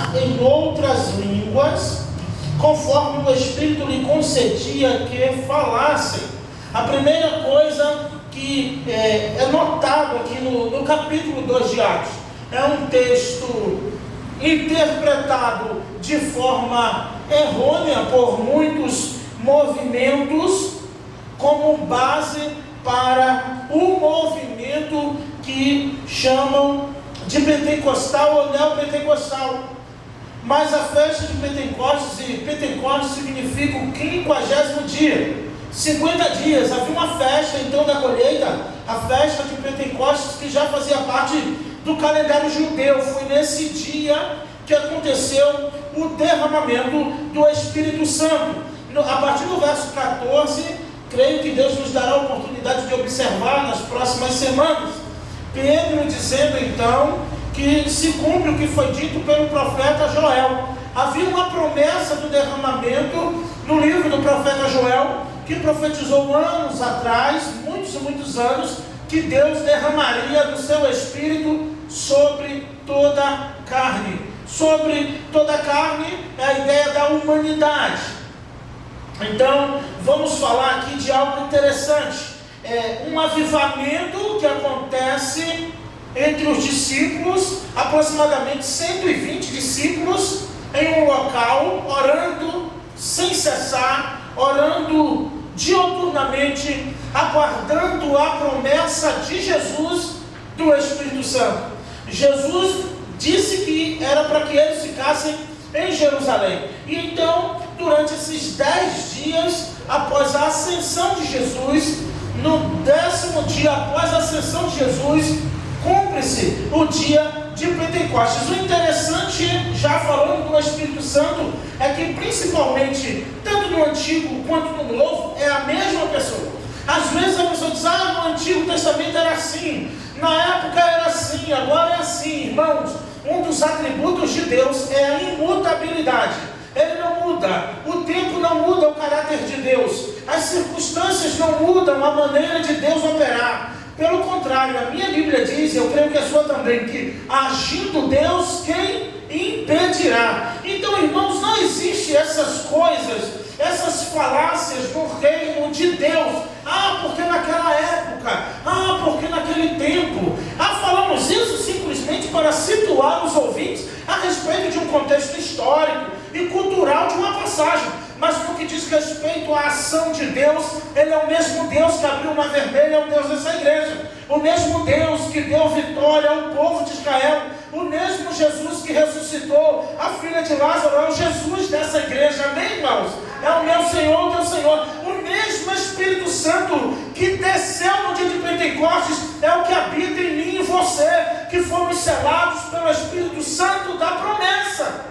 falar em outras línguas, conforme o Espírito lhe concedia que falassem. A primeira coisa que é notado aqui no capítulo 2 de Atos, é um texto interpretado de forma errônea por muitos movimentos, como base para o movimento que chamam de pentecostal ou neopentecostal. Mas a festa de Pentecostes, e Pentecostes significa o 50º dia, 50 dias, havia uma festa então da colheita, a festa de Pentecostes, que já fazia parte do calendário judeu. Foi nesse dia que aconteceu o derramamento do Espírito Santo. A partir do verso 14, creio que Deus nos dará a oportunidade de observar nas próximas semanas, Pedro dizendo então que se cumpre o que foi dito pelo profeta Joel. Havia uma promessa do derramamento no livro do profeta Joel, que profetizou anos atrás, muitos anos, que Deus derramaria do seu Espírito sobre toda a carne. Sobre toda a carne é a ideia da humanidade. Então, vamos falar aqui de algo interessante. Um avivamento que acontece entre os discípulos, aproximadamente 120 discípulos, em um local, orando sem cessar, orando dioturnamente, aguardando a promessa de Jesus do Espírito Santo. Jesus disse que era para que eles ficassem em Jerusalém. E então, durante esses 10 dias, após a ascensão de Jesus, no 10º dia após a ascensão de Jesus, cumpre-se o dia de Pentecostes. O interessante, já falando do Espírito Santo, é que principalmente, tanto no Antigo quanto no Novo, é a mesma pessoa. Às vezes a pessoa diz, no Antigo Testamento era assim, na época era assim, agora é assim. Irmãos, um dos atributos de Deus é a imutabilidade. Ele não muda, o tempo não muda o caráter de Deus, as circunstâncias não mudam a maneira de Deus operar. Pelo contrário, a minha Bíblia diz, eu creio que a sua também, que agindo Deus, quem impedirá? Então, irmãos, não existe essas coisas, essas falácias no reino de Deus. Porque naquela época, porque naquele tempo. Falamos isso simplesmente para situar os ouvintes a respeito de um contexto histórico e cultural de uma passagem. Mas no que diz respeito à ação de Deus, Ele é o mesmo Deus que abriu o mar vermelho, é o Deus dessa igreja. O mesmo Deus que deu vitória ao povo de Israel. O mesmo Jesus que ressuscitou a filha de Lázaro, é o Jesus dessa igreja. Amém, irmãos? É o meu Senhor, o teu Senhor. O mesmo Espírito Santo que desceu no dia de Pentecostes é o que habita em mim e você, que fomos selados pelo Espírito Santo da promessa.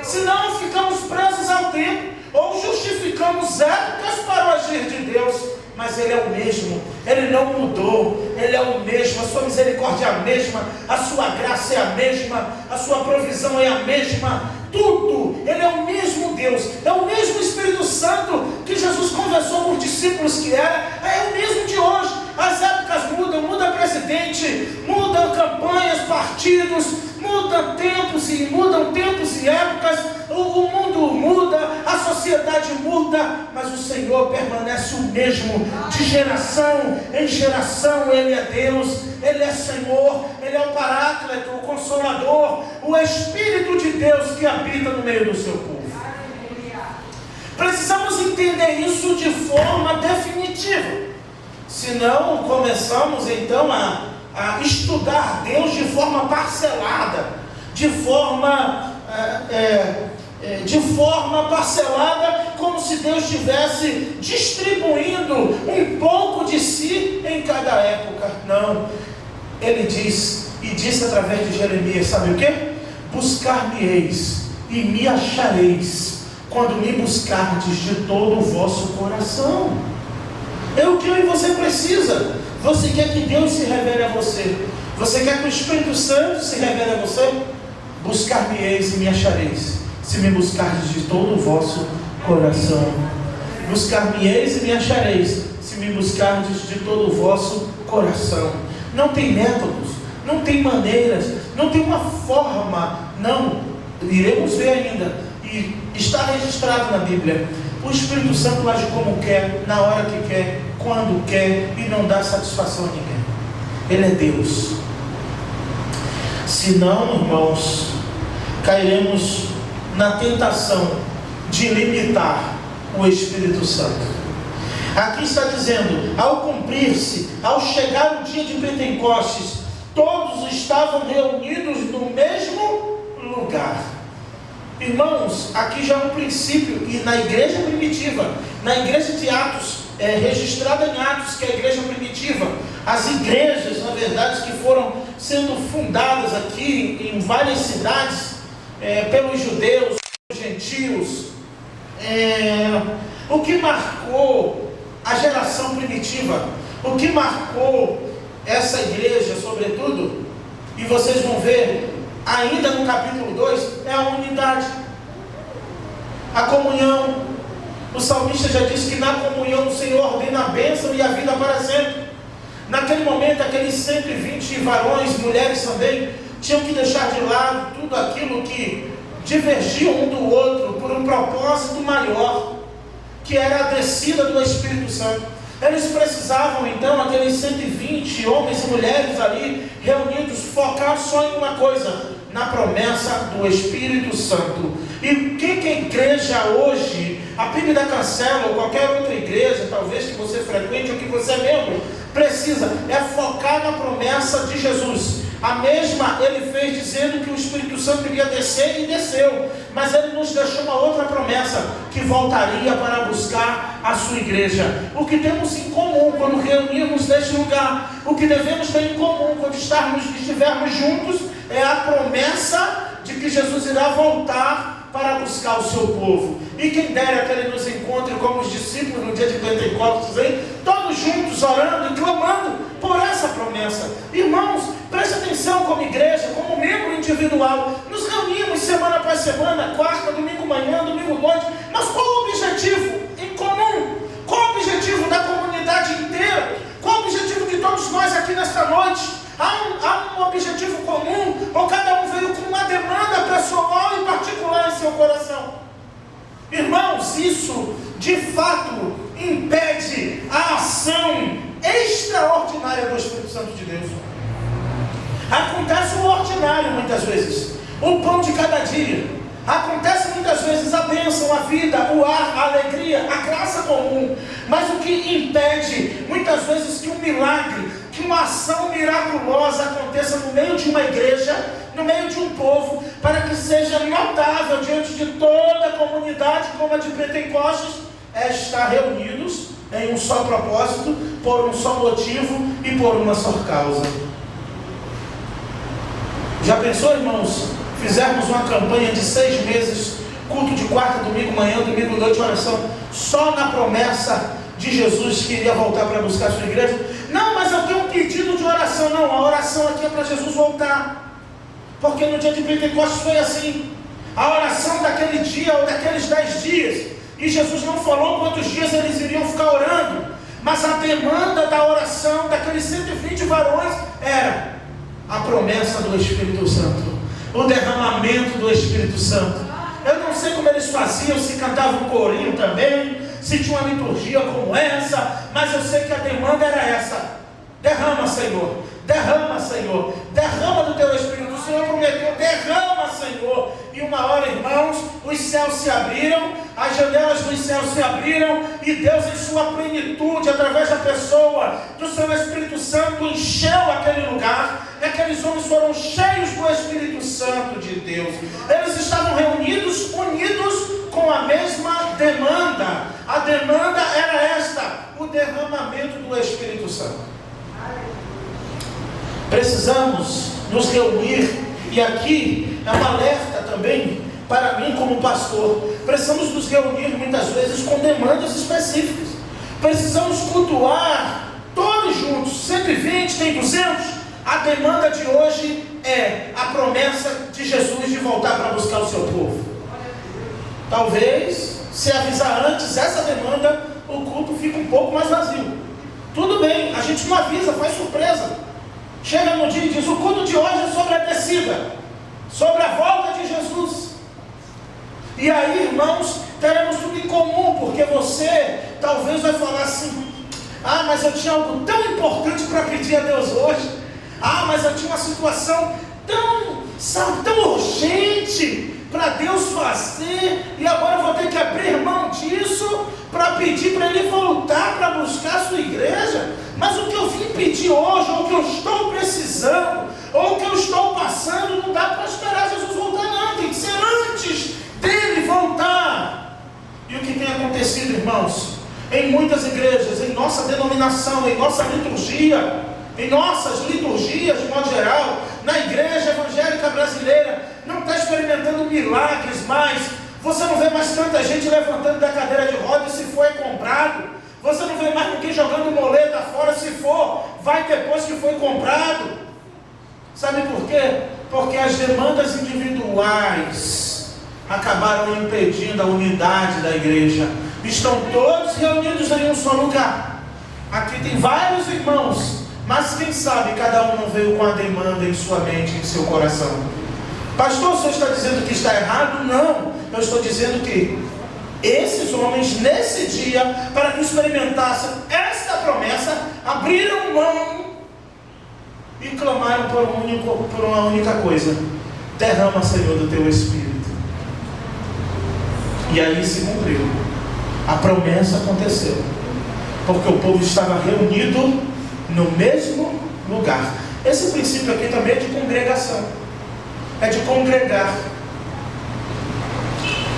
Senão ficamos presos ao tempo, ou justificamos épocas para o agir de Deus. Mas Ele é o mesmo, Ele não mudou, Ele é o mesmo, a sua misericórdia é a mesma, a sua graça é a mesma, a sua provisão é a mesma, tudo. Ele é o mesmo Deus, é o mesmo Espírito Santo que Jesus conversou com os discípulos que é o mesmo de hoje. As épocas mudam, muda presidente, mudam campanhas, partidos, mudam tempos e épocas, o mundo muda, a sociedade muda, mas o Senhor permanece o mesmo, de geração em geração. Ele é Deus, Ele é Senhor, Ele é o Paráclito, o Consolador, o Espírito de Deus que habita no meio do seu povo. Precisamos entender isso de forma definitiva, senão começamos então a estudar Deus de forma parcelada, de forma parcelada, como se Deus estivesse distribuindo um pouco de si em cada época. Não, Ele diz, e disse através de Jeremias, sabe o que? Buscar-me-eis e me achareis, quando me buscardes de todo o vosso coração. É o que eu e você precisa. Você quer que Deus se revele a você? Você quer que o Espírito Santo se revele a você? Buscar-me-eis e me achareis, se me buscardes de todo o vosso coração. Buscar-me-eis e me achareis, se me buscardes de todo o vosso coração. Não tem métodos, não tem maneiras, não tem uma forma, não. iremos ver ainda, e está registrado na Bíblia, o Espírito Santo age como quer, na hora que quer, quando quer, e não dá satisfação a ninguém. Ele é Deus. Se não, irmãos, cairemos na tentação de limitar o Espírito Santo. Aqui está dizendo, ao cumprir-se, ao chegar o dia de Pentecostes, todos estavam reunidos no mesmo lugar. Irmãos, aqui já é um princípio, e na igreja primitiva, na igreja de Atos, registrada em Atos, que é a igreja primitiva, as igrejas, na verdade, que foram sendo fundadas aqui em várias cidades, pelos judeus, pelos gentios, o que marcou a geração primitiva, o que marcou essa igreja, sobretudo, e vocês vão ver ainda no capítulo 2, é a unidade, a comunhão. O salmista já disse que na comunhão o Senhor ordena a bênção e a vida para sempre. Naquele momento, aqueles 120 varões, mulheres também, tinham que deixar de lado tudo aquilo que divergia um do outro por um propósito maior, que era a descida do Espírito Santo. Eles precisavam então, aqueles 120 homens e mulheres ali reunidos, focar só em uma coisa: na promessa do Espírito Santo. E o que a igreja hoje, a PIB da Cancela ou qualquer outra igreja, talvez que você frequente ou que você é membro, precisa é focar na promessa de Jesus. A mesma ele fez dizendo que o Espírito Santo iria descer, e desceu, mas ele nos deixou uma outra promessa, que voltaria para buscar a sua igreja. O que temos em comum quando reunirmos neste lugar, o que devemos ter em comum quando estivermos juntos, é a promessa de que Jesus irá voltar para buscar o seu povo. E quem dera que ele nos encontre como os discípulos no dia de Pentecostes, hein? Todos juntos orando e clamando por essa promessa. Irmãos, preste atenção, como igreja, como membro individual, nos reunimos semana após semana, quarta, domingo manhã, domingo noite, mas qual o objetivo em comum? Qual o objetivo da comunidade inteira? Qual o objetivo de todos nós aqui nesta noite? Há um objetivo comum, ou cada um veio com uma demanda pessoal e particular em seu coração? Irmãos, isso de fato impede a ação extraordinária do Espírito Santo de Deus. Acontece o ordinário muitas vezes, o pão de cada dia. Acontece muitas vezes a bênção, a vida, o ar, a alegria, a graça comum. Mas o que impede muitas vezes que um milagre, que uma ação miraculosa aconteça no meio de uma igreja, no meio de um povo, para que seja notável diante de toda a comunidade, como a de Pentecostes, é estar reunidos em um só propósito, por um só motivo e por uma só causa. Já pensou, irmãos, fizermos uma campanha de 6 meses, culto de quarta, domingo manhã, domingo noite, oração, só na promessa de Jesus que iria voltar para buscar a sua igreja? Não, mas eu tenho um pedido de oração. Não, a oração aqui é para Jesus voltar, porque no dia de Pentecostes foi assim, a oração daquele dia ou daqueles 10 dias, e Jesus não falou quantos dias eles iriam ficar orando, mas a demanda da oração daqueles 120 varões era a promessa do Espírito Santo, o derramamento do Espírito Santo. Eu não sei como eles faziam, se cantavam um corinho também, se tinha uma liturgia como essa, mas eu sei que a demanda era essa: derrama, Senhor, derrama, Senhor, derrama do teu Espírito. O Senhor prometeu: derrama, Senhor. E uma hora, irmãos, os céus se abriram, as janelas dos céus se abriram, e Deus, em sua plenitude, através da pessoa do seu Espírito Santo, encheu aquele lugar, e aqueles homens foram cheios do Espírito Santo de Deus. Eles estavam reunidos, unidos com a mesma demanda. A demanda era esta: o derramamento do Espírito Santo. Precisamos nos reunir, e aqui é um alerta também para mim como pastor. Precisamos nos reunir muitas vezes com demandas específicas. Precisamos cultuar todos juntos, 120, tem 200. A demanda de hoje é a promessa de Jesus de voltar para buscar o seu povo. Talvez, se avisar antes essa demanda, o culto fica um pouco mais vazio. Tudo bem, a gente não avisa, faz surpresa. Chega no dia e diz: o culto de hoje é sobre a descida, sobre a volta de Jesus. E aí, irmãos, teremos tudo em comum, porque você talvez vai falar assim: ah, mas eu tinha algo tão importante para pedir a Deus hoje. Ah, mas eu tinha uma situação tão urgente para Deus fazer, e agora eu vou ter que abrir mão disso para pedir para Ele voltar para buscar a sua igreja. Mas o que eu vim pedir hoje, ou o que eu estou precisando, ou o que eu estou passando, não dá para esperar Jesus voltar, não. Tem que ser antes dele voltar. E o que tem acontecido, irmãos, em muitas igrejas, em nossa denominação, em nossa liturgia, em nossas liturgias de modo geral, na igreja evangélica brasileira, não está experimentando milagres mais. Você não vê mais tanta gente levantando da cadeira de rodas, se for é comprado. Você não vê mais ninguém jogando moleta fora, se for, vai depois que foi comprado. Sabe por quê? Porque as demandas individuais acabaram impedindo a unidade da igreja. Estão todos reunidos em um só lugar. Aqui tem vários irmãos, mas quem sabe cada um não veio com a demanda em sua mente, em seu coração. Pastor, o senhor está dizendo que está errado? Não, eu estou dizendo que esses homens, nesse dia, para que experimentassem esta promessa, abriram mão e clamaram por uma única coisa: derrama, Senhor, do teu Espírito. E aí se cumpriu, a promessa aconteceu, porque o povo estava reunido no mesmo lugar. Esse princípio aqui também é de congregação, é de congregar.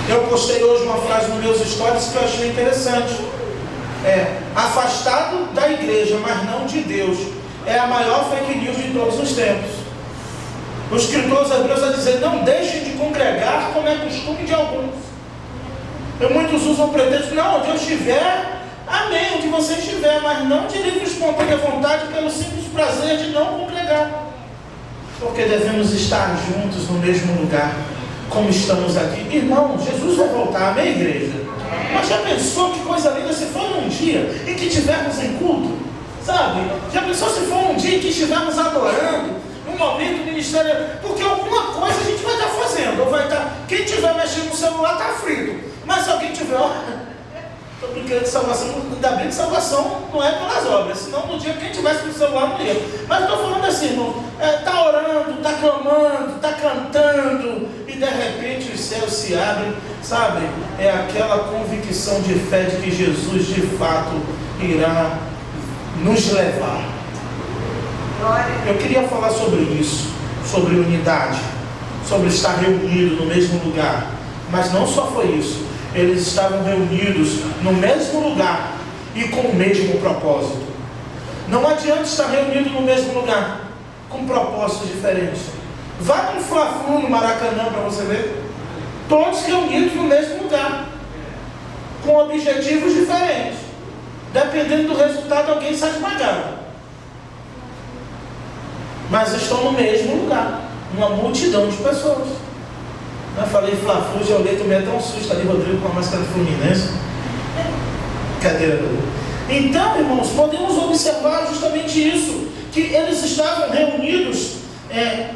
Eu postei hoje uma frase nos meus stories que eu achei interessante: afastado da igreja, mas não de Deus, é a maior fake news de todos os tempos. Os escritores hebreus vão dizer: não deixem de congregar, como é costume de alguns. E muitos usam o pretexto: não, onde eu estiver, amém, onde você estiver, mas não de livre e espontânea vontade, pelo simples prazer de não congregar. Porque devemos estar juntos no mesmo lugar, como estamos aqui. Irmão, Jesus vai voltar, amém, igreja? Mas já pensou que coisa linda se for num dia em que estivermos em culto? Sabe? Já pensou se for um dia em que estivermos adorando, num momento ministerial? Porque alguma coisa a gente vai estar fazendo, ou vai estar... Quem estiver mexendo no celular está frito. Mas se alguém tiver... Estou brincando de salvação, ainda bem que salvação não é pelas obras, senão no dia que quem tivesse no celular não ia. Mas estou falando assim, irmão, está orando, está clamando, está cantando, e de repente os céus se abrem, sabe? É aquela convicção de fé de que Jesus de fato irá nos levar. Eu queria falar sobre isso, sobre unidade, sobre estar reunido no mesmo lugar. Mas não só foi isso. Eles estavam reunidos no mesmo lugar e com o mesmo propósito. Não adianta estar reunido no mesmo lugar com propósitos diferentes. Vá no Fla-Flu, no Maracanã, para você ver. Todos reunidos no mesmo lugar, com objetivos diferentes. Dependendo do resultado, alguém sai esmagado. Mas estão no mesmo lugar, uma multidão de pessoas. Eu falei Fla-Flu, já olhei, tomei até um susto ali, Rodrigo, com a máscara do Fluminense. Cadeira. Então, irmãos, podemos observar justamente isso, que eles estavam reunidos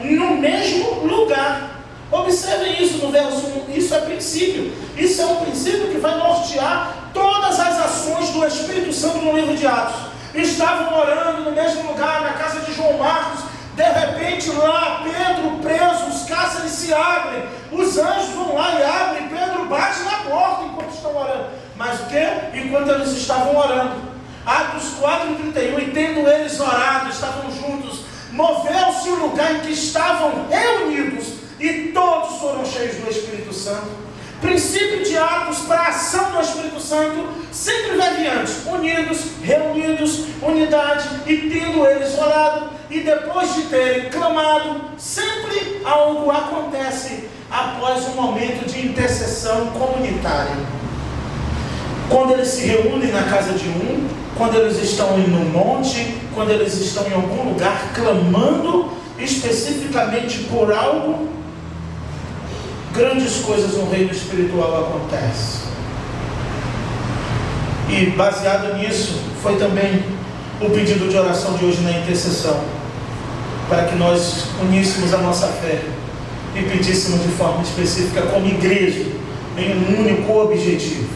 no mesmo lugar. Observem isso no verso 1, isso é princípio. Isso é um princípio que vai nortear todas as ações do Espírito Santo no livro de Atos. Estavam orando no mesmo lugar, na casa de João Marcos. De repente lá, Pedro preso, os cárceres se abrem, os anjos vão lá e abrem, Pedro bate na porta enquanto estão orando. Mas o que? Enquanto eles estavam orando, Atos 4:31, e tendo eles orado, estavam juntos, moveu-se o lugar em que estavam reunidos, e todos foram cheios do Espírito Santo. Princípio de Atos para a ação do Espírito Santo sempre vai antes, unidos, reunidos, unidade, e tendo eles orado, e depois de terem clamado, sempre algo acontece após um momento de intercessão comunitária. Quando eles se reúnem na casa de um, quando eles estão em um monte, quando eles estão em algum lugar clamando especificamente por algo, grandes coisas no reino espiritual acontecem. E baseado nisso, foi também o pedido de oração de hoje na intercessão, para que nós uníssemos a nossa fé e pedíssemos de forma específica como igreja, em um único objetivo.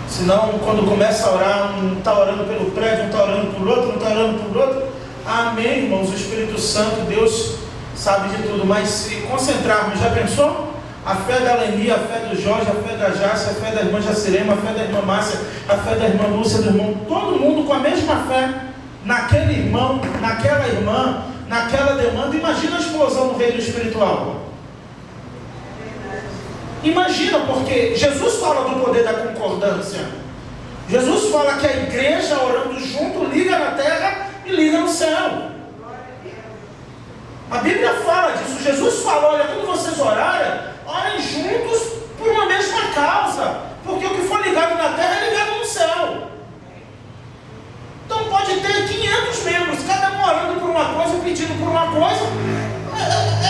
Senão, quando começa a orar, um está orando pelo prédio, um está orando por outro, um está orando por outro. Amém, irmãos, o Espírito Santo, Deus sabe de tudo, mas se concentrarmos, já pensou? A fé da Leni, a fé do Jorge, a fé da Jácia, a fé da irmã Jacirema, a fé da irmã Márcia, a fé da irmã Lúcia, do irmão, todo mundo com a mesma fé, naquele irmão, naquela irmã, naquela demanda. Imagina a explosão do reino espiritual. Imagina, porque Jesus fala do poder da concordância. Jesus fala que a igreja orando junto liga na terra e liga no céu. A Bíblia fala disso. Jesus fala: olha, quando vocês orarem, orem juntos por uma mesma causa, porque o que for ligado na terra é ligado no céu. Então pode ter 500 membros, cada um orando por uma coisa, pedindo por uma coisa.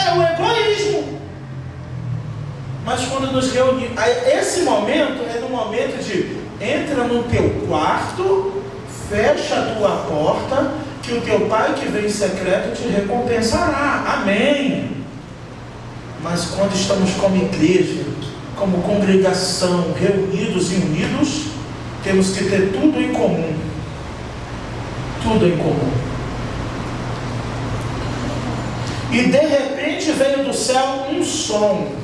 É o egoísmo. Mas quando nos reunimos, esse momento é no momento de entra no teu quarto, fecha a tua porta, que o teu pai que vem em secreto te recompensará. Amém. Mas quando estamos como igreja, como congregação, reunidos e unidos, temos que ter tudo em comum. Tudo em comum. E de repente veio do céu um som.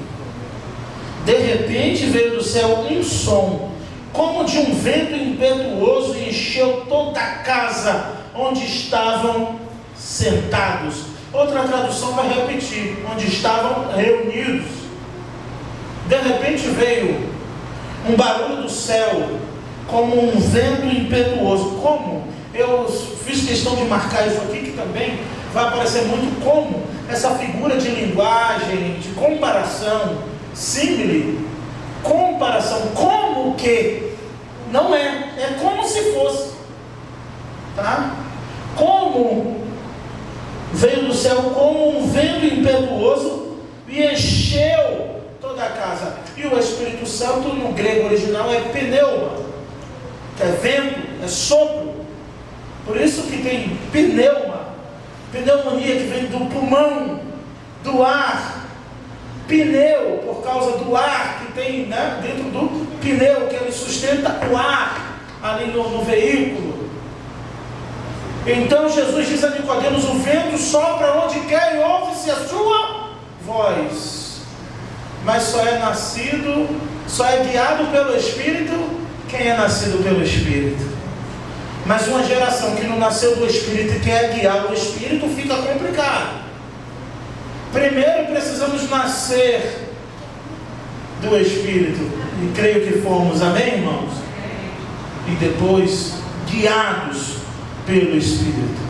De repente veio do céu um som, como de um vento impetuoso, e encheu toda a casa onde estavam sentados. Outra tradução vai repetir: onde estavam reunidos. De repente veio um barulho do céu, como um vento impetuoso. Como? Eu fiz questão de marcar isso aqui, que também vai aparecer muito como essa figura de linguagem, de comparação, símile, comparação, como que? Não é, é como se fosse, tá? Como veio do céu como um vento impetuoso e encheu toda a casa. E o Espírito Santo no grego original é pneuma, que é vento, é sopro. Por isso que tem pneuma, pneumonia, que vem do pulmão, do ar. Pneu, por causa do ar que tem, né, dentro do pneu, que ele sustenta o ar ali no veículo. Então Jesus diz a Nicodemos: o vento sopra onde quer e ouve-se a sua voz. Mas só é guiado pelo Espírito quem é nascido pelo Espírito. Mas uma geração que não nasceu do Espírito e quer guiar o Espírito, fica complicado. Primeiro precisamos nascer do Espírito, e creio que fomos, amém, irmãos? E depois guiados pelo Espírito.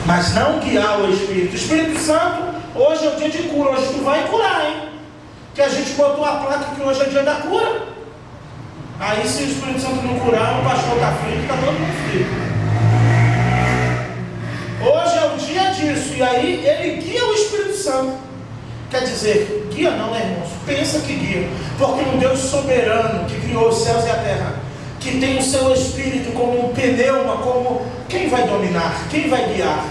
Mas não guiar o Espírito. O Espírito Santo, hoje é o dia de cura, hoje tu vai curar, hein? Que a gente botou a placa que hoje é dia da cura. Aí se o Espírito Santo não curar, o pastor está frito, está todo mundo frito. Hoje é o dia disso, e aí ele guia o Espírito Santo. Quer dizer, guia não, né, irmãos? Pensa que guia, porque um Deus soberano que criou os céus e a terra, que tem o seu Espírito como um pneuma, como quem vai dominar, quem vai guiar?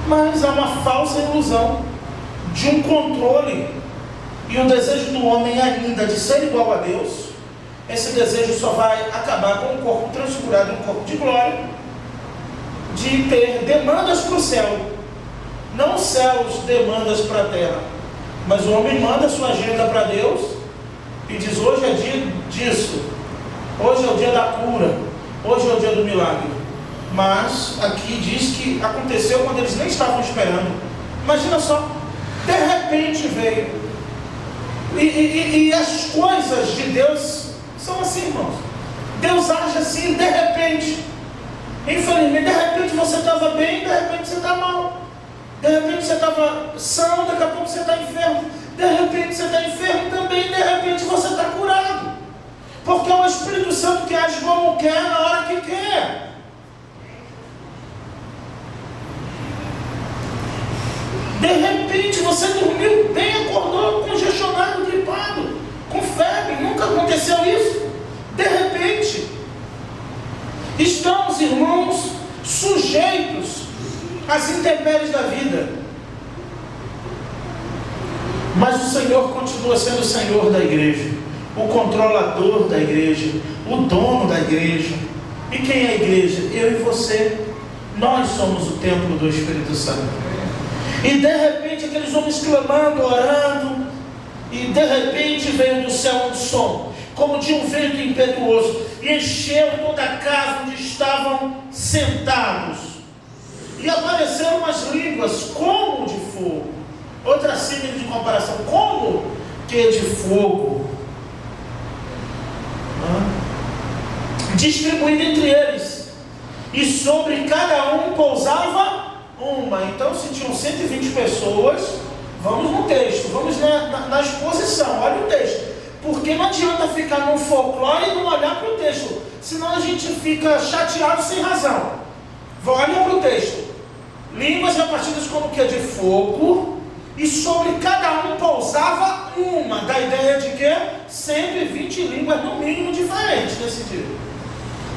Mas há uma falsa ilusão de um controle, e o desejo do homem ainda de ser igual a Deus. Esse desejo só vai acabar com um corpo transfigurado, um corpo de glória, de ter demandas para o céu, não os céus demandas para a terra, mas o homem manda a sua agenda para Deus e diz: hoje é dia disso, hoje é o dia da cura, hoje é o dia do milagre. Mas aqui diz que aconteceu quando eles nem estavam esperando. Imagina só, de repente veio. E as coisas de Deus são assim, irmãos. Deus age assim, de repente. Infelizmente, de repente você estava bem, de repente você está mal. De repente você estava são, daqui a pouco você está enfermo. De repente você está enfermo também, de repente você está curado. Porque é o Espírito Santo que age como quer, na hora que quer. De repente você dormiu bem, acordou congestionado, gripado, com febre. Nunca aconteceu isso. De repente. Estamos, irmãos, sujeitos às intempéries da vida. Mas o Senhor continua sendo o Senhor da igreja, o controlador da igreja, o dono da igreja. E quem é a igreja? Eu e você. Nós somos o templo do Espírito Santo. E de repente aqueles homens clamando, orando, e de repente veio do céu um som, como de um vento impetuoso, e encheu toda a casa onde estavam sentados. E apareceram umas línguas como de fogo. Outra símile de comparação, como que de fogo, distribuído entre eles, e sobre cada um pousava uma. Então, se tinham 120 pessoas, vamos no texto, vamos na exposição, olha o texto, porque não adianta ficar no folclore e não olhar para o texto, senão a gente fica chateado sem razão. Olha para o texto: línguas repartidas como que de fogo, e sobre cada um pousava uma. Da ideia de que 120 línguas no mínimo diferentes nesse dia.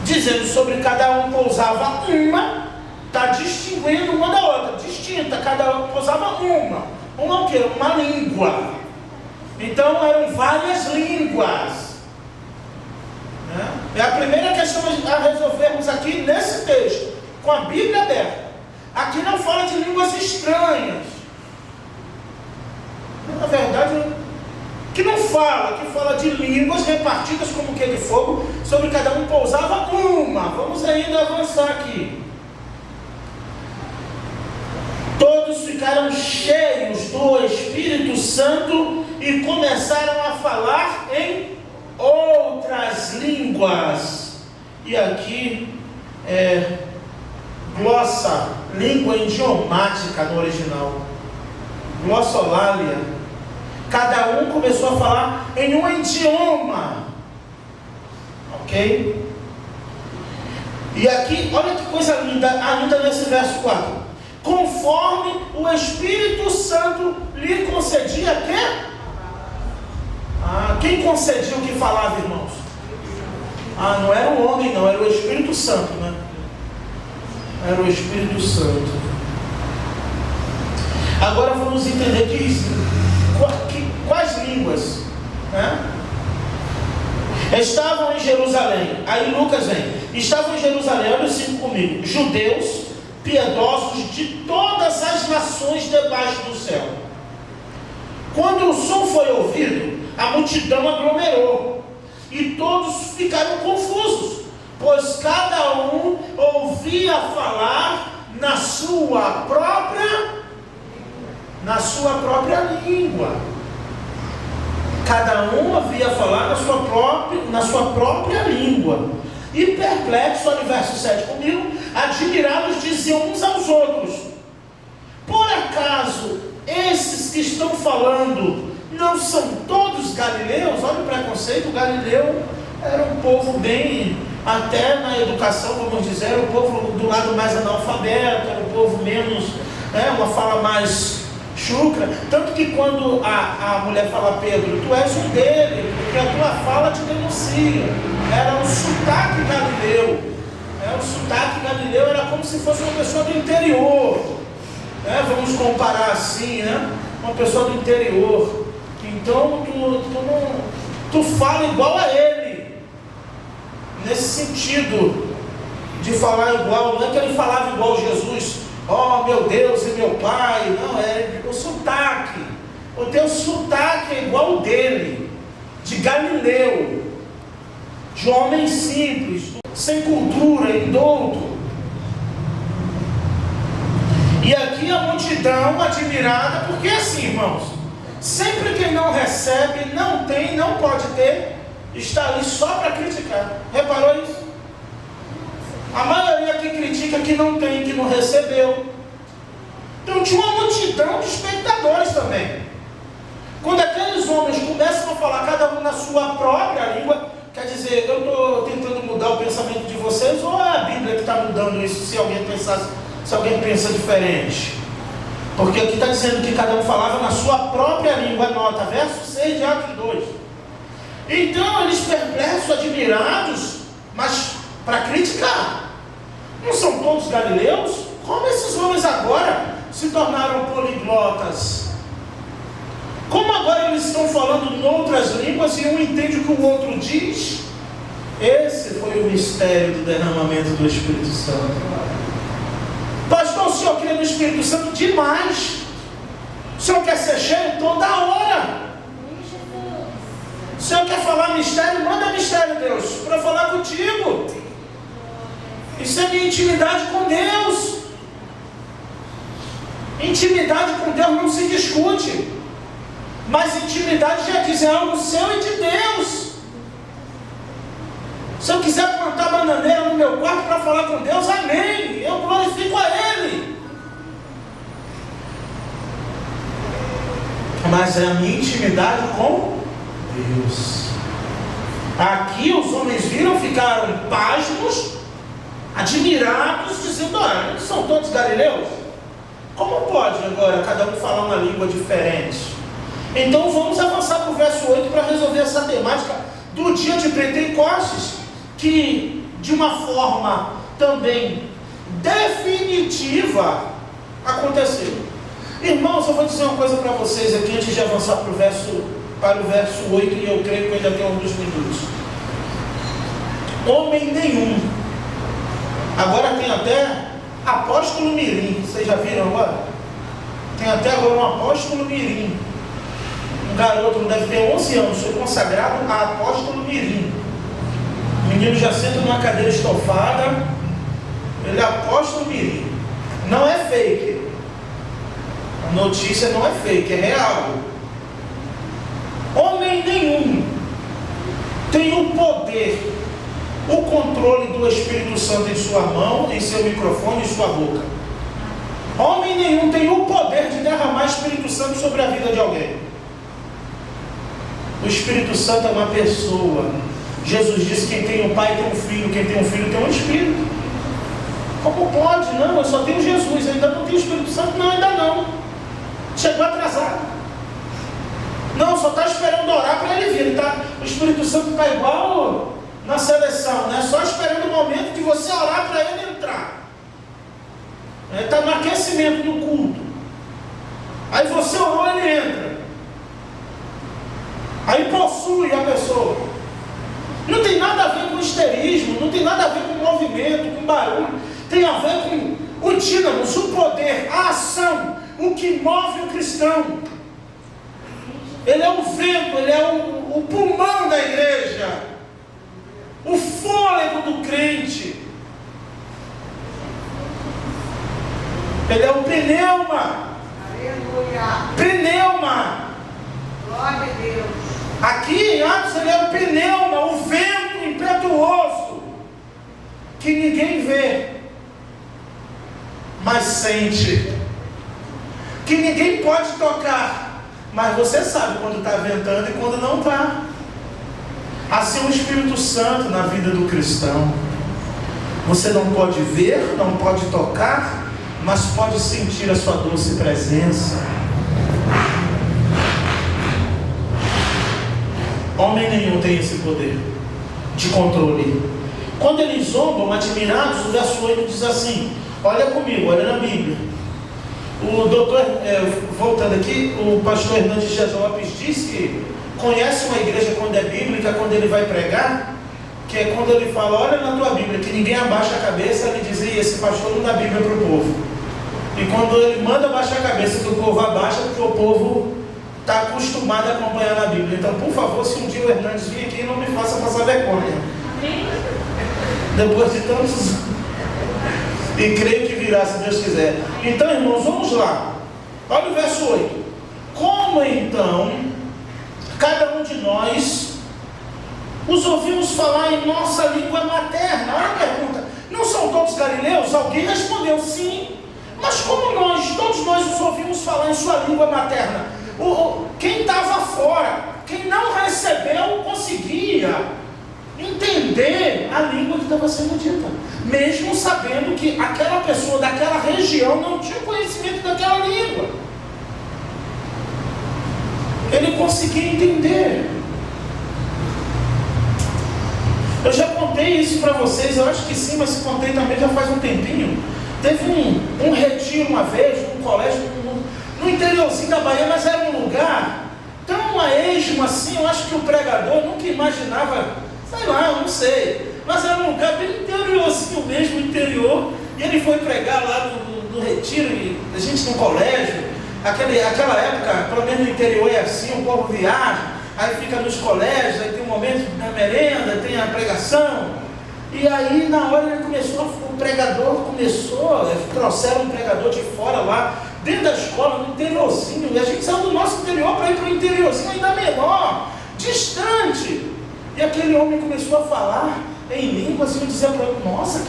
Dizendo sobre cada um pousava uma, está distinguindo uma da outra, distinta, cada um pousava uma. Uma o quê? Uma língua. Então eram várias línguas. É a primeira questão a resolvermos aqui nesse texto, com a Bíblia aberta. Aqui não fala de línguas estranhas. Na verdade, que não fala, que fala de línguas repartidas como que de fogo, sobre cada um pousava uma. Vamos ainda avançar aqui. Todos ficaram cheios do Espírito Santo e começaram a falar em outras línguas. E aqui glossa, língua idiomática no original, glossolalia. Cada um começou a falar em um idioma, ok? E aqui, olha que coisa linda, ainda nesse verso 4: conforme o Espírito Santo lhe concedia quê? Quem concedia o que falava, irmãos? Não era o homem não, era o Espírito Santo, né? Era o Espírito Santo. Agora vamos entender quais línguas, né? Estavam em Jerusalém. Aí Lucas vem. Estavam em Jerusalém, olha o 5 comigo: judeus piedosos de todas as nações debaixo do céu. Quando o som foi ouvido, a multidão aglomerou, e todos ficaram confusos, pois cada um ouvia falar na sua própria língua. Cada um ouvia falar na sua própria língua. E perplexo, olha o verso 7 comigo: admirados diziam uns aos outros: por acaso esses que estão falando não são todos galileus? Olha o preconceito. O galileu era um povo bem, até na educação, vamos dizer, era o povo do lado mais analfabeto, era o povo menos, uma fala mais chucra. Tanto que quando a mulher fala: Pedro, tu és um dele, porque a tua fala te denuncia. Era um sotaque galileu. O sotaque galileu era como se fosse uma pessoa do interior. Vamos comparar assim, uma pessoa do interior. Então tu fala igual a ele, nesse sentido de falar igual. Não é que ele falava igual a Jesus: oh meu Deus e meu Pai. Não, é o sotaque. O teu sotaque é igual ao dele, de galileu, de homem simples, sem cultura, indouto. E aqui a multidão admirada, porque assim, irmãos, sempre quem não recebe, não tem, não pode ter, está ali só para criticar. Reparou isso? A maioria que critica que não tem, que não recebeu. Então tinha uma multidão de espectadores também. Quando aqueles homens começam a falar cada um na sua própria língua, quer dizer, eu estou tentando mudar o pensamento de vocês, ou é a Bíblia que está mudando isso, se alguém pensa diferente? Porque aqui está dizendo que cada um falava na sua própria língua. Nota, verso 6 de Atos 2. Então eles perplexos, admirados, mas para criticar. Não são todos galileus? Como esses homens agora se tornaram poliglotas? Como Como agora eles estão falando em outras línguas e um entende o que o outro diz? Esse foi o mistério do derramamento do Espírito Santo. Pastor, o senhor crê no Espírito Santo demais. O senhor quer ser cheio toda hora. O senhor quer falar mistério? Manda mistério, Deus, para falar contigo. Isso é minha intimidade com Deus. Intimidade com Deus não se discute. Mas intimidade já diz, é algo seu e de Deus. Se eu quiser plantar bananeira no meu quarto para falar com Deus, amém. Eu glorifico a Ele. Mas é a minha intimidade com Deus. Aqui os homens viram, ficaram pasmos, admirados, dizendo, olha, eles são todos galileus? Como pode agora cada um falar uma língua diferente? Então vamos avançar para o verso 8 para resolver essa temática do dia de Pentecostes, que de uma forma também definitiva aconteceu. Irmãos, eu vou dizer uma coisa para vocês aqui antes de avançar para o verso 8, e eu creio que ainda tem alguns minutos. Homem nenhum, agora tem até apóstolo mirim, vocês já viram agora? Tem até agora um apóstolo mirim, um garoto, não deve ter 11 anos, foi consagrado a apóstolo mirim. O menino já senta numa cadeira estofada, ele é apóstolo mirim. Não é fake, a notícia não é fake, é real. Homem nenhum tem o poder, o controle do Espírito Santo em sua mão, em seu microfone, em sua boca. Homem nenhum tem o poder de derramar Espírito Santo sobre a vida de alguém. O Espírito Santo é uma pessoa. Jesus disse: quem tem um pai tem um filho, quem tem um filho tem um Espírito. Como pode? Não, eu só tenho Jesus, ainda não tenho Espírito Santo. Não, ainda não. Chegou atrasado. Não, só está esperando orar para ele vir. O Espírito Santo está igual na seleção, né? Só esperando o momento de você orar para ele entrar. Está no aquecimento do culto. Aí você orou, ele entra. Aí possui a pessoa. Não tem nada a ver com histerismo, não tem nada a ver com movimento, com barulho. Tem a ver com o dínamos, o poder, a ação, o que move o cristão. Ele é o vento, ele é o pulmão da igreja, o fôlego do crente. Ele é o pneuma. Aleluia. Pneuma. Glória a Deus. Aqui em Atos ele é o pneuma, o vento impetuoso, que ninguém vê, mas sente, que ninguém pode tocar, mas você sabe quando está ventando e quando não está. Assim o Espírito Santo na vida do cristão. Você não pode ver, não pode tocar, mas pode sentir a sua doce presença. Homem nenhum tem esse poder de controle. Quando eles zombam, admirados, o verso 8 diz assim: olha comigo, olha na Bíblia. O doutor, voltando aqui, o pastor Hernandes Dias Lopes diz que conhece uma igreja quando é bíblica, quando ele vai pregar, que é quando ele fala: olha na tua Bíblia, que ninguém abaixa a cabeça. Ele diz: e esse pastor não dá Bíblia para o povo. E quando ele manda abaixar a cabeça, que o povo abaixa, porque o povo está acostumado a acompanhar na Bíblia. Então, por favor, se um dia o Hernandes vir aqui, não me faça passar vergonha. Depois de tantos anos. E creio que virá, se Deus quiser. Então, irmãos, vamos lá. Olha o verso 8. Como então cada um de nós os ouvimos falar em nossa língua materna? Olha a pergunta. Não são todos galileus? Alguém respondeu sim. Mas como todos nós os ouvimos falar em sua língua materna? Quem estava fora, quem não recebeu, conseguia entender a língua que estava sendo dita, mesmo sabendo que aquela pessoa daquela região não tinha conhecimento daquela língua. Ele conseguia entender. Eu já contei isso para vocês, eu acho que sim, mas se contei também já faz um tempinho. Teve um retiro uma vez, num colégio, no interiorzinho da Bahia, mas era um lugar uma esmo assim, eu acho que o pregador nunca imaginava, sei lá, eu não sei, mas era um lugar bem interiorzinho mesmo, interior, e ele foi pregar lá no retiro, e a gente no colégio, aquela época, pelo menos no interior é assim, o povo viaja, aí fica nos colégios, aí tem um momento da merenda, tem a pregação, e aí na hora ele começou, o pregador começou, trouxeram um pregador de fora lá, dentro da escola, no interiorzinho, e a gente saiu do nosso interior para ir para o interiorzinho ainda menor, distante, e aquele homem começou a falar em línguas, e eu dizia para ele, nossa,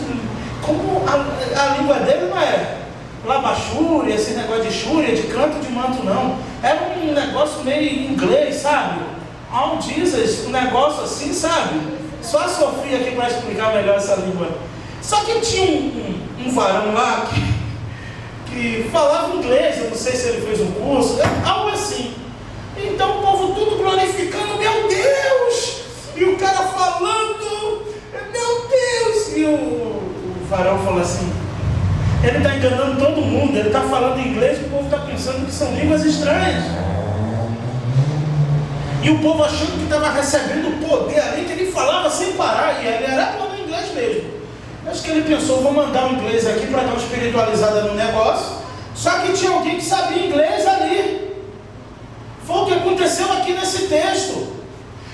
como a língua dele não é labachúria, esse negócio de chúria, de canto, de manto, não. Era um negócio meio inglês, sabe? All Jesus, um negócio assim, sabe? Só a Sofia aqui para explicar melhor essa língua. Só que tinha um varão lá que falava inglês, eu não sei se ele fez um curso, algo assim. Então o povo tudo glorificando, meu Deus! E o cara falando, meu Deus! E o varão falou assim, ele está enganando todo mundo, ele está falando inglês, o povo está pensando que são línguas estranhas. E o povo achando que estava recebendo poder ali, que ele falava sem parar, e ele era bom no inglês mesmo. Acho que ele pensou, vou mandar um inglês aqui para dar uma espiritualizada no negócio. Só que tinha alguém que sabia inglês ali. Foi o que aconteceu aqui nesse texto.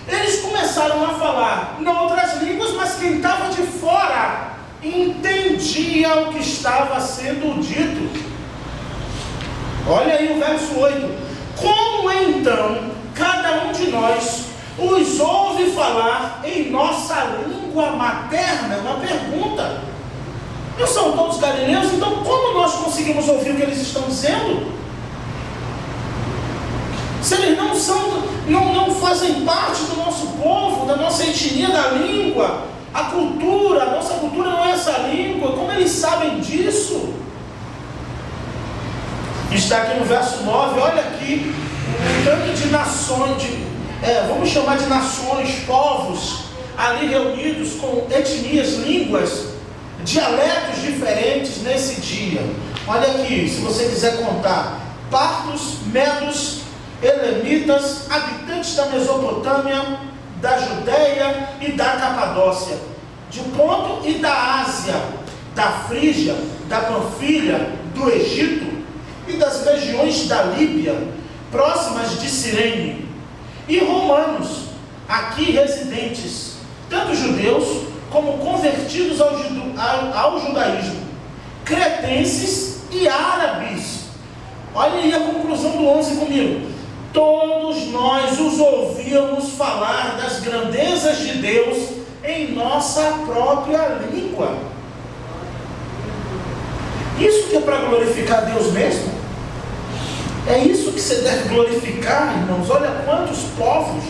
Eles começaram a falar em outras línguas, mas quem estava de fora entendia o que estava sendo dito. Olha aí o verso 8. Como então cada um de nós os ouve falar em nossa língua materna? Uma pergunta. Não são todos galileus, então como nós conseguimos ouvir o que eles estão dizendo? Se eles não fazem parte do nosso povo, da nossa etnia, da língua, a nossa cultura não é essa língua, como eles sabem disso? Está aqui no verso 9, olha aqui, um tanto de nações, vamos chamar de nações, povos, ali reunidos com etnias, línguas, dialetos diferentes nesse dia. Olha aqui, se você quiser contar, partos, medos, elamitas, habitantes da Mesopotâmia, da Judéia e da Capadócia, de Ponto e da Ásia, da Frígia, da Panfilha, do Egito e das regiões da Líbia, próximas de Cirene, e romanos, aqui residentes, tanto judeus como convertidos ao judaísmo, cretenses e árabes. Olha aí a conclusão do 11 comigo. Todos nós os ouvíamos falar das grandezas de Deus em nossa própria língua. Isso que é para glorificar Deus mesmo? É isso que você deve glorificar, irmãos. Olha quantos povos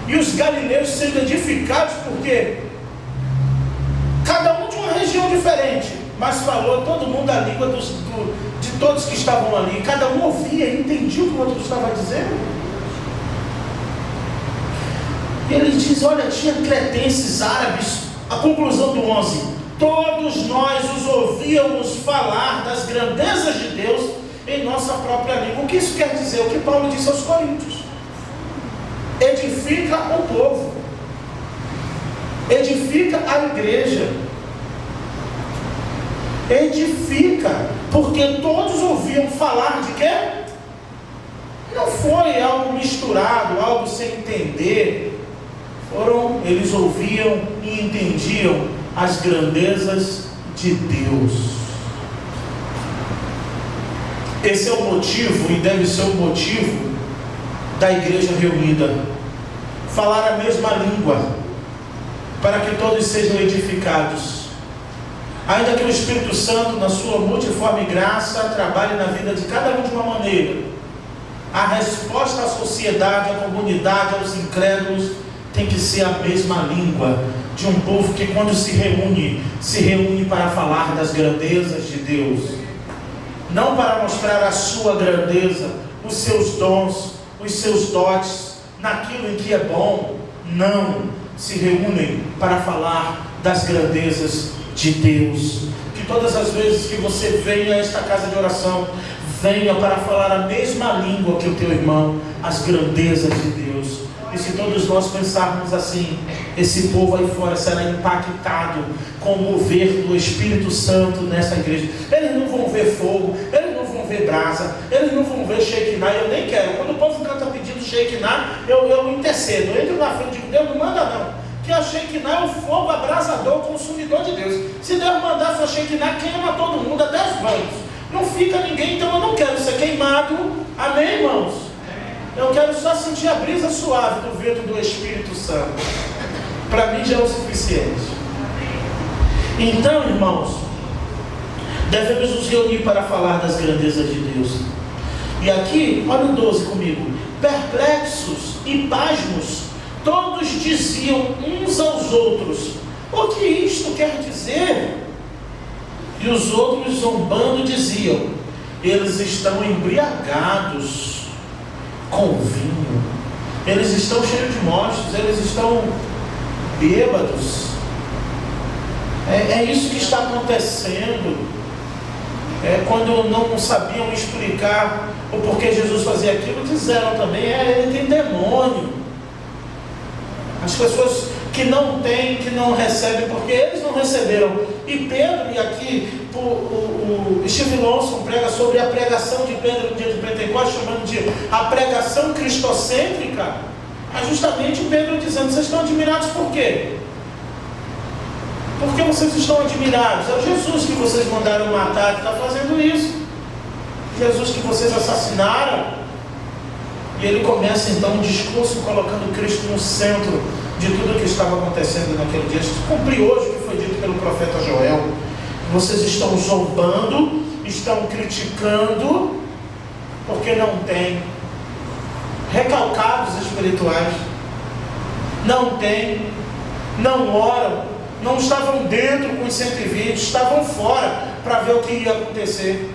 e os galileus sendo edificados, porque cada um de uma região diferente, mas falou todo mundo a língua de todos que estavam ali. Cada um ouvia e entendia o que o outro estava dizendo. E ele diz, olha, tinha cretenses, árabes. A conclusão do 11, todos nós os ouvíamos falar das grandezas de Deus em nossa própria língua. O que isso quer dizer? O que Paulo disse aos Coríntios: edifica o povo, edifica a igreja, edifica, porque todos ouviam falar de quê? Não foi algo misturado, algo sem entender. Eles ouviam e entendiam as grandezas de Deus. Esse é o motivo, e deve ser o motivo, da igreja reunida: falar a mesma língua, para que todos sejam edificados. Ainda que o Espírito Santo, na sua multiforme graça, trabalhe na vida de cada um de uma maneira, a resposta à sociedade, à comunidade, aos incrédulos, tem que ser a mesma língua de um povo que, quando se reúne para falar das grandezas de Deus, não para mostrar a sua grandeza, os seus dons, os seus dotes, naquilo em que é bom. Não, se reúnem para falar das grandezas de Deus. Que todas as vezes que você vem a esta casa de oração, venha para falar a mesma língua que o teu irmão, as grandezas de Deus. E se todos nós pensarmos assim, esse povo aí fora será impactado com o mover do Espírito Santo nessa igreja. Eles não vão ver fogo, eles não vão ver brasa, eles não vão ver Shekinah. Eu nem quero. Quando o povo canta pedindo Shekinah, eu intercedo, eu entro na frente e digo: Deus, não manda não, que a Shekinah é o fogo abrasador, o consumidor de Deus. Se Deus mandar sua Shekinah, queima todo mundo, até os bancos. Não fica ninguém, então eu não quero ser queimado. Amém, irmãos? Eu quero só sentir a brisa suave do vento do Espírito Santo. Para mim já é o suficiente. Então, irmãos, devemos nos reunir para falar das grandezas de Deus. E aqui, olha o 12 comigo. Perplexos e pasmos, todos diziam uns aos outros: o que isto quer dizer? E os outros, zombando, diziam: eles estão embriagados com vinho, eles estão cheios de mostos, eles estão bêbados. É isso que está acontecendo. Quando não sabiam explicar o porquê Jesus fazia aquilo, disseram também: ele tem demônio. As pessoas que não têm, que não recebem, porque eles não receberam. E Pedro, e aqui o Steve Lawson prega sobre a pregação de Pedro no dia de Pentecostes, chamando de a pregação cristocêntrica. É justamente Pedro dizendo: vocês estão admirados por quê? Por que vocês estão admirados? É o Jesus que vocês mandaram matar que está fazendo isso. Jesus que vocês assassinaram. E ele começa então um discurso colocando Cristo no centro de tudo o que estava acontecendo naquele dia. Se cumprir hoje o que foi dito pelo profeta Joel. Vocês estão zombando, estão criticando, porque não tem recalcados espirituais, não tem, não oram, não estavam dentro com os 120, estavam fora para ver o que ia acontecer.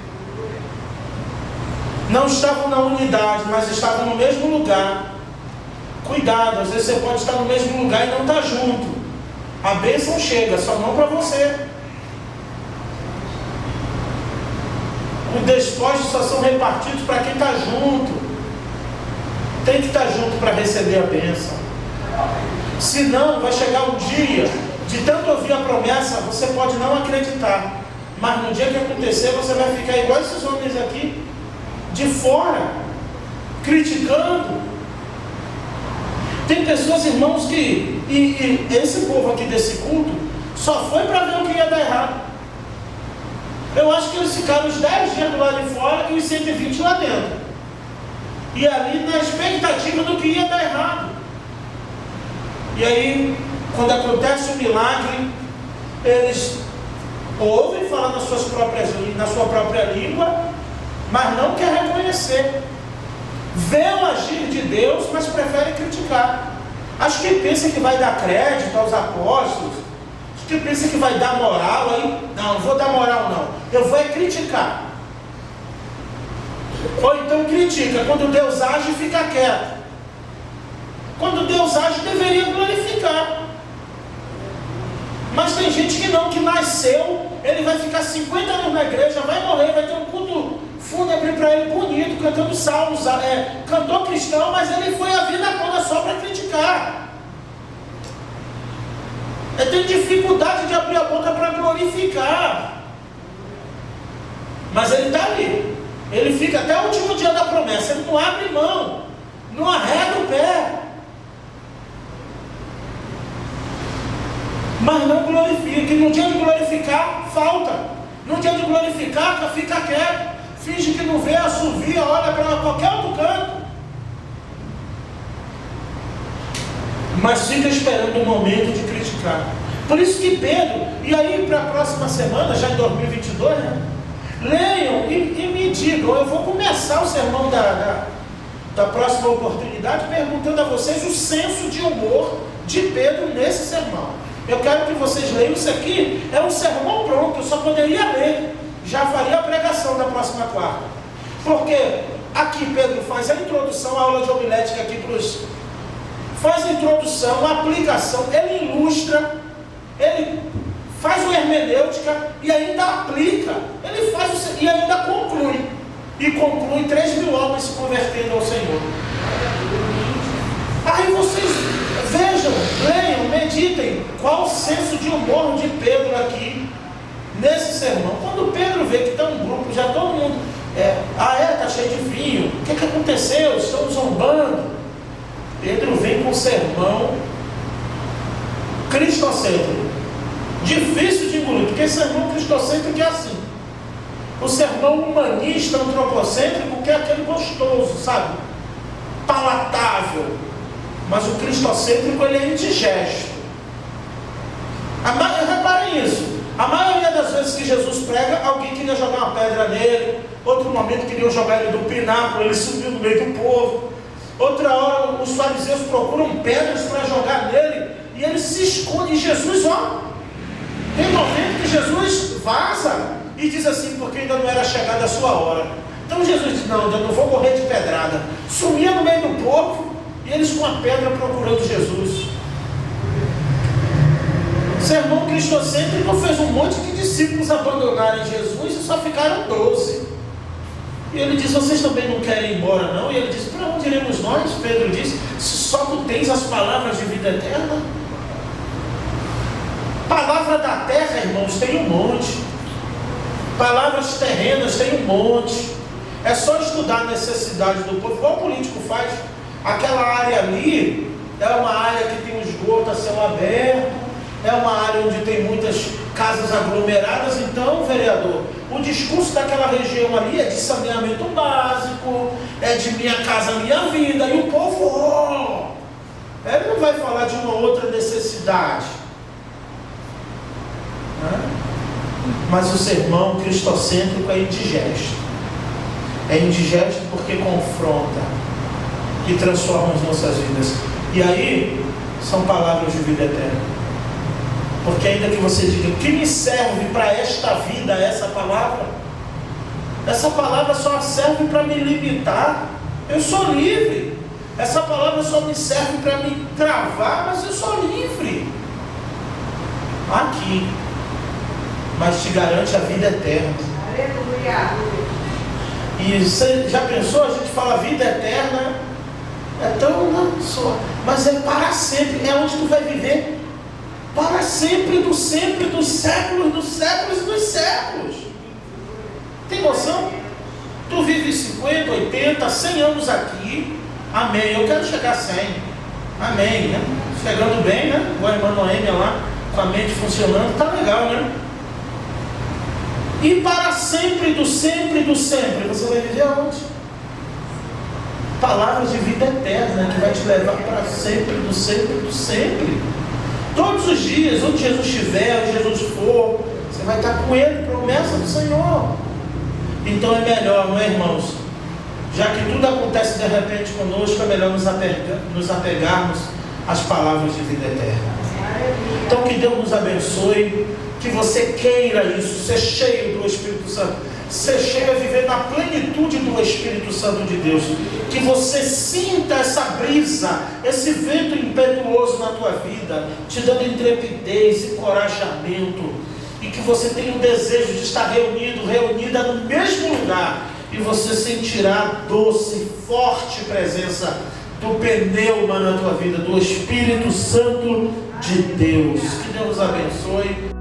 Não estavam na unidade, mas estavam no mesmo lugar. Cuidado, às vezes você pode estar no mesmo lugar e não estar junto. A bênção chega, só não para você. Os despojos só são repartidos para quem está junto. Tem que estar junto para receber a bênção. Senão vai chegar um dia, de tanto ouvir a promessa, você pode não acreditar. Mas no dia que acontecer, você vai ficar igual esses homens aqui, de fora, criticando. Tem pessoas, irmãos, que e esse povo aqui desse culto só foi para ver o que ia dar errado. Eu acho que eles ficaram os 10 dias do lado de fora e os 120 lá dentro. E ali na expectativa do que ia dar errado. E aí, quando acontece um milagre, eles ouvem falar na sua própria língua, mas não quer reconhecer. Vê o agir de Deus, mas prefere criticar. Acho que pensa que vai dar crédito aos apóstolos. Acho que pensa que vai dar moral aí. Não vou dar moral não. Eu vou criticar. Ou então critica. Quando Deus age, fica quieto. Quando Deus age, deveria glorificar. Mas tem gente que não, que nasceu, ele vai ficar 50 anos na igreja, vai morrer, vai ter um culto fúnebre para ele bonito, cantando salmos, cantor cristão, mas ele foi a vida toda só para criticar. Ele tem dificuldade de abrir a boca para glorificar. Mas ele está ali. Ele fica até o último dia da promessa, ele não abre mão, não arrega o pé. Mas não glorifica, e no dia de glorificar, falta. No dia de glorificar, fica quieto. Finge que não vê, assovia, olha para qualquer outro canto. Mas fica esperando o momento de criticar. Por isso que Pedro, e aí para a próxima semana, já em 2022, né? Leiam e me digam. Eu vou começar o sermão da próxima oportunidade perguntando a vocês o senso de humor de Pedro nesse sermão. Eu quero que vocês leiam isso aqui. É um sermão pronto, eu só poderia ler. Já faria a pregação da próxima quarta. Porque aqui Pedro faz a introdução, a aula de homilética aqui para os... Faz a introdução, a aplicação, ele ilustra, ele faz uma hermenêutica e ainda aplica. Ele faz e ainda conclui. E e conclui 3.000 homens se convertendo ao Senhor. Aí vocês vejam, leiam, meditem qual o senso de humor de Pedro aqui nesse sermão. Quando Pedro vê que está um grupo, já todo mundo está cheio de vinho, o que aconteceu? Estão zombando. Pedro vem com um sermão cristocêntrico, difícil de engolir, porque sermão cristocêntrico é assim. O sermão humanista, antropocêntrico, que é aquele gostoso, sabe? Palatável. Mas o cristocêntrico, ele é indigesto. Reparem isso. A maioria das vezes que Jesus prega, alguém queria jogar uma pedra nele. Outro momento queriam jogar ele do pináculo, ele subiu no meio do povo. Outra hora os fariseus procuram pedras para jogar nele e ele se esconde. E Jesus, tem momento que Jesus vaza e diz assim, porque ainda não era chegada a sua hora. Então Jesus diz, não, eu não vou morrer de pedrada. Sumia no meio do povo e eles com a pedra procurando Jesus. O sermão cristocêntrico fez um monte de discípulos abandonarem Jesus e só ficaram 12. E ele diz, vocês também não querem ir embora não? E ele diz, para onde iremos nós? Pedro diz, se só tu tens as palavras de vida eterna. Palavra da terra, irmãos, tem um monte. Palavras terrenas tem um monte. É só estudar a necessidade do povo, igual o político faz. Aquela área ali é uma área que tem um esgoto a céu aberto, é uma área onde tem muitas casas aglomeradas. Então, vereador, o discurso daquela região ali é de saneamento básico, é de minha casa, minha vida. E o povo, ele não vai falar de uma outra necessidade. Mas o sermão cristocêntrico é indigesto. É indigesto porque confronta e transforma as nossas vidas. E aí, são palavras de vida eterna. Porque ainda que você diga, o que me serve para esta vida essa palavra? Essa palavra só serve para me limitar. Eu sou livre. Essa palavra só me serve para me travar, mas eu sou livre. Aqui. Mas te garante a vida eterna. Aleluia. E você já pensou? A gente fala vida eterna, é tão só, mas é para sempre, é onde tu vai viver para sempre, dos séculos dos séculos e dos séculos. Tem noção? Tu vive 50, 80, 100 anos aqui, amém. Eu quero chegar a 100, amém, né? Chegando bem, né? Igual a irmã Noêmia lá, com a mente funcionando, tá legal, né? E para sempre, do sempre, você vai viver aonde? Palavras de vida eterna, que vai te levar para sempre, do sempre. Todos os dias, onde Jesus estiver, onde Jesus for, você vai estar com Ele, promessa do Senhor. Então é melhor, não é, irmãos? Já que tudo acontece de repente conosco, é melhor nos apegarmos às palavras de vida eterna. Então que Deus nos abençoe, que você queira isso, ser cheio do Espírito Santo, ser cheio é viver na plenitude do Espírito Santo de Deus, que você sinta essa brisa, esse vento impetuoso na tua vida, te dando intrepidez, encorajamento, e que você tenha um desejo de estar reunida no mesmo lugar, e você sentirá a doce, forte presença do pneuma na tua vida, do Espírito Santo de Deus. Que Deus abençoe.